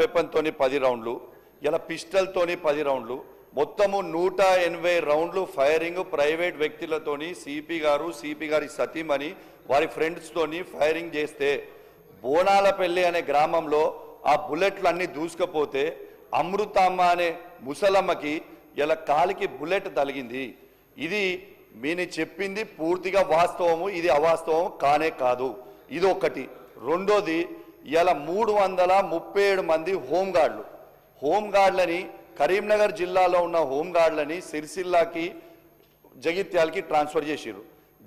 Weapon తోని 10 రౌండ్లు, ఇలా పిస్టల్ తోని 10 రౌండ్లు, మొత్తము 180 రౌండ్లు ఫైరింగ్ ప్రైవేట్ వ్యక్తులతోని సిపి గారి సతీమణి వారి ఫ్రెండ్స్ తోని ఫైరింగ్ చేస్తే బోనాలపల్లి అనే గ్రామంలో ఆ బుల్లెట్లు అన్ని దూసుకపోతే అమృతమ్మ అనే ముసలమ్మకి ఇలా కాలికి బుల్లెట్ తగిలింది. ఇది నేను చెప్పింది పూర్తిగా వాస్తవము, ఇది అవాస్తవం కానే కాదు. ఇది ఒకటి. రెండోది, ఇలా 337 మంది హోంగార్డులని కరీంనగర్ జిల్లాలో ఉన్న హోంగార్డులని సిరిసిల్లాకి జగిత్యాలకి ట్రాన్స్ఫర్ చేసిర్రు.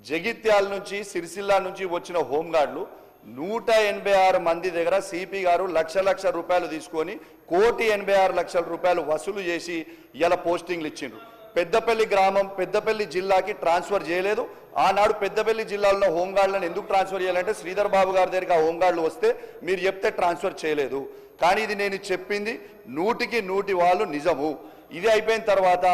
జగిత్యాల నుంచి సిరిసిల్లా నుంచి వచ్చిన హోంగార్డులు 186 మంది దగ్గర సిపి గారు లక్ష రూపాయలు తీసుకొని 1,86,00,000 రూపాయలు వసూలు చేసి ఇలా పోస్టింగ్లు ఇచ్చిండ్రు. పెద్దపల్లి గ్రామం పెద్దపల్లి జిల్లాకి ట్రాన్స్ఫర్ చేయలేదు. ఆనాడు పెద్దపల్లి జిల్లాలో హోంగార్డులను ఎందుకు ట్రాన్స్ఫర్ చేయాలంటే శ్రీధర్ బాబు గారి దగ్గరికి ఆ హోంగార్డులు వస్తే మీరు చెప్తే ట్రాన్స్ఫర్ చేయలేదు. కానీ ఇది నేను చెప్పింది 100కి 100 వాళ్ళు నిజము. ఇది అయిపోయిన తర్వాత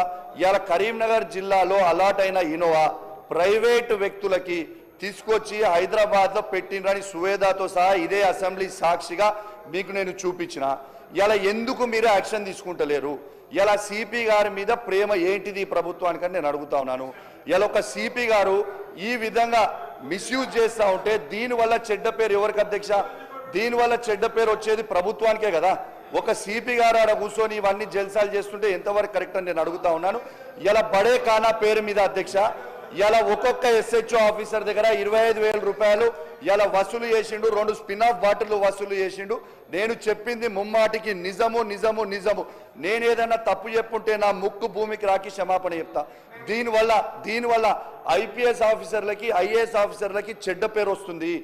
ఇలా కరీంనగర్ జిల్లాలో అలాట్ అయిన ఇనోవా ప్రైవేటు వ్యక్తులకి తీసుకొచ్చి హైదరాబాద్లో పెట్టినని సువేదాతో సహా ఇదే అసెంబ్లీ సాక్షిగా మీకు నేను చూపించిన. ఇలా ఎందుకు మీరు యాక్షన్ తీసుకుంటలేరు? ఇలా సిపి గారి మీద ప్రేమ ఏంటిది ఈ ప్రభుత్వానికని నేను అడుగుతా ఉన్నాను. ఇలా ఒక సిపి గారు ఈ విధంగా మిస్యూజ్ చేస్తూ ఉంటే దీనివల్ల చెడ్డ పేరు ఎవరికి అధ్యక్ష? దీనివల్ల చెడ్డ పేరు వచ్చేది ప్రభుత్వానికే కదా. ఒక సిపి గారు ఆడ కూర్చొని ఇవన్నీ జల్సాలు చేస్తుంటే ఎంతవరకు కరెక్ట్ అని నేను అడుగుతా ఉన్నాను. ఇలా బడే ఖానా పేరు మీద అధ్యక్ష ఇలా ఒక్కొక్క ఎస్హెచ్ఓ ఆఫీసర్ దగ్గర 25,000 రూపాయలు ఇలా వసూలు చేసిండు. 2 స్పిన్ ఆఫ్ బాటిల్ వసూలు చేసిండు. నేను చెప్పింది ముమ్మాటికి నిజము. నేను ఏదైనా తప్పు చెప్పుంటే నా ముక్కు భూమికి రాకి క్షమాపణ చెప్తా. దీనివల్ల ఐపీఎస్ ఆఫీసర్లకి ఐఏఎస్ ఆఫీసర్లకి చెడ్డ పేరు వస్తుంది.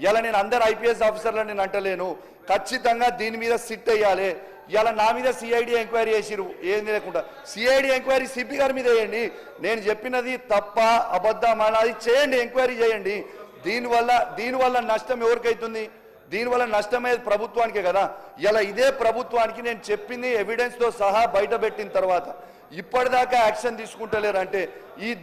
ఇలా నేను అందరు ఐపీఎస్ ఆఫీసర్లను నేను అంటలేను. ఖచ్చితంగా దీని మీద సిట్ అయ్యాలి. ఇలా నా మీద సిఐడి ఎంక్వైరీ చేసిరు, ఏం లేకుండా సిఐడి ఎంక్వైరీ సిపి గారి మీద వేయండి. నేను చెప్పినది తప్ప అబద్ధమా అది చేయండి, ఎంక్వైరీ చేయండి. దీనివల్ల నష్టం ఎవరికైతుంది? దీనివల్ల నష్టమయ్యేది ప్రభుత్వానికే కదా. ఇలా ఇదే ప్రభుత్వానికి నేను చెప్పింది ఎవిడెన్స్తో సహా బయట పెట్టిన తర్వాత ఇప్పటిదాకా యాక్షన్ తీసుకుంటలేరంటే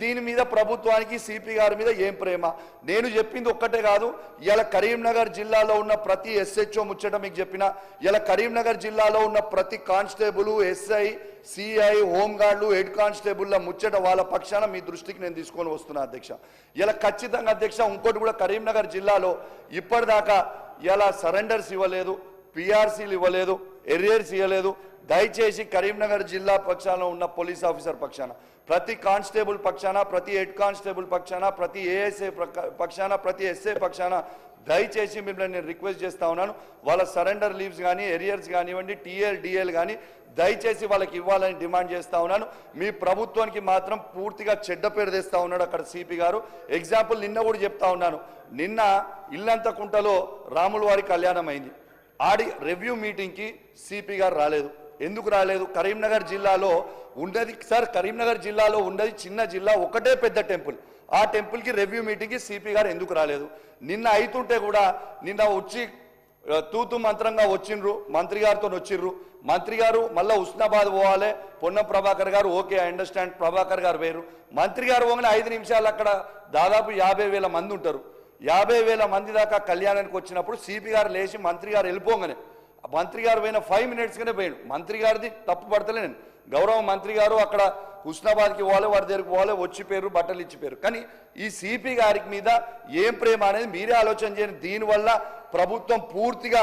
దీని మీద ప్రభుత్వానికి సిపి గారి మీద ఏం ప్రేమ? నేను చెప్పింది ఒక్కటే కాదు. ఇలా కరీంనగర్ జిల్లాలో ఉన్న ప్రతి ఎస్హెచ్ఓ ముచ్చట మీకు చెప్పిన. ఇలా కరీంనగర్ జిల్లాలో ఉన్న ప్రతి కానిస్టేబుల్, ఎస్ఐ, సిఐ, హోంగార్డులు, హెడ్ కానిస్టేబుల్ల ముచ్చట వాళ్ళ పక్షాన మీ దృష్టికి నేను తీసుకొని వస్తున్నా అధ్యక్ష. ఇలా ఖచ్చితంగా అధ్యక్ష ఇంకోటి కూడా కరీంనగర్ జిల్లాలో ఇప్పటిదాకా ఇలా సరెండర్స్ ఇవ్వలేదు, పిఆర్సీలు ఇవ్వలేదు, ఎరియర్స్ ఇవ్వలేదు. దయచేసి కరీంనగర్ జిల్లా పక్షాన ఉన్న పోలీస్ ఆఫీసర్ పక్షాన, ప్రతి కానిస్టేబుల్ పక్షాన, ప్రతి హెడ్ కానిస్టేబుల్ పక్షాన, ప్రతి ఏఎస్ఐ పక్షాన, ప్రతి ఎస్ఐ పక్షాన దయచేసి మిమ్మల్ని నేను రిక్వెస్ట్ చేస్తా ఉన్నాను. వాళ్ళ సరెండర్ లీవ్స్ కానీ, ఎరియర్స్ కానివ్వండి, డిఎల్ కానీ దయచేసి వాళ్ళకి ఇవ్వాలని డిమాండ్ చేస్తా ఉన్నాను. మీ ప్రభుత్వానికి మాత్రం పూర్తిగా చెడ్డ పేరు తెస్తా ఉన్నాడు అక్కడ సిపి గారు. ఎగ్జాంపుల్ నిన్న కూడా చెప్తా ఉన్నాను. నిన్న ఇల్లంతకుంటలో రాముల వారి కళ్యాణం అయింది. ఆడి రివ్యూ మీటింగ్కి సిపి గారు రాలేదు. ఎందుకు రాలేదు? కరీంనగర్ జిల్లాలో ఉన్నది సార్, కరీంనగర్ జిల్లాలో ఉన్నది చిన్న జిల్లా, ఒకటే పెద్ద టెంపుల్. ఆ టెంపుల్కి రివ్యూ మీటింగ్కి సిపి గారు ఎందుకు రాలేదు? నిన్న అవుతుంటే కూడా నిన్న వచ్చి తూతు మంత్రంగా వచ్చిండ్రు, మంత్రి గారితో వచ్చిర్రు. మంత్రి గారు మళ్ళీ హుస్నాబాద్ పోవాలి, పొన్నం ప్రభాకర్ గారు ఓకే ఐ అండర్స్టాండ్, ప్రభాకర్ గారు వేరు. మంత్రి గారు పోగానే 5 నిమిషాలు అక్కడ దాదాపు 50,000 మంది ఉంటారు. 50,000 మంది దాకా కళ్యాణానికి వచ్చినప్పుడు సిపి గారు లేచి మంత్రి గారు వెళ్ళిపోగానే మంత్రి గారు పోయిన 5 మినిట్స్గానే పోయాడు. మంత్రి గారిది తప్పు పడతలే నేను. గౌరవ మంత్రి గారు అక్కడ హుస్నాబాద్కి పోవాలి, వారి దగ్గరికి పోవాలి, వచ్చిపోయారు, బట్టలు ఇచ్చిపోయారు. కానీ ఈ సిపి గారికి మీద ఏం ప్రేమ అనేది మీరే ఆలోచన చేయండి. దీనివల్ల ప్రభుత్వం పూర్తిగా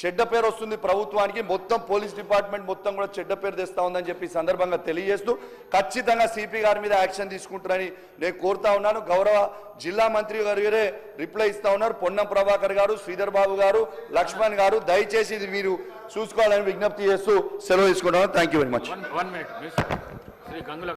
చెడ్డ పేరు వస్తుంది ప్రభుత్వానికి. మొత్తం పోలీస్ డిపార్ట్మెంట్ మొత్తం కూడా చెడ్డ పేరు తెస్తా ఉందని చెప్పి సందర్భంగా తెలియజేస్తూ ఖచ్చితంగా సిపి గారి మీద యాక్షన్ తీసుకుంటారని నేను కోరుతా ఉన్నాను. గౌరవ జిల్లా మంత్రి గారే రిప్లై ఇస్తా ఉన్నారు. పొన్నం ప్రభాకర్ గారు, శ్రీధర్ బాబు గారు, లక్ష్మణ్ గారు దయచేసి ఇది మీరు చూసుకోవాలని విజ్ఞప్తి చేస్తూ సెలవు తీసుకుంటున్నాను. Thank you very much.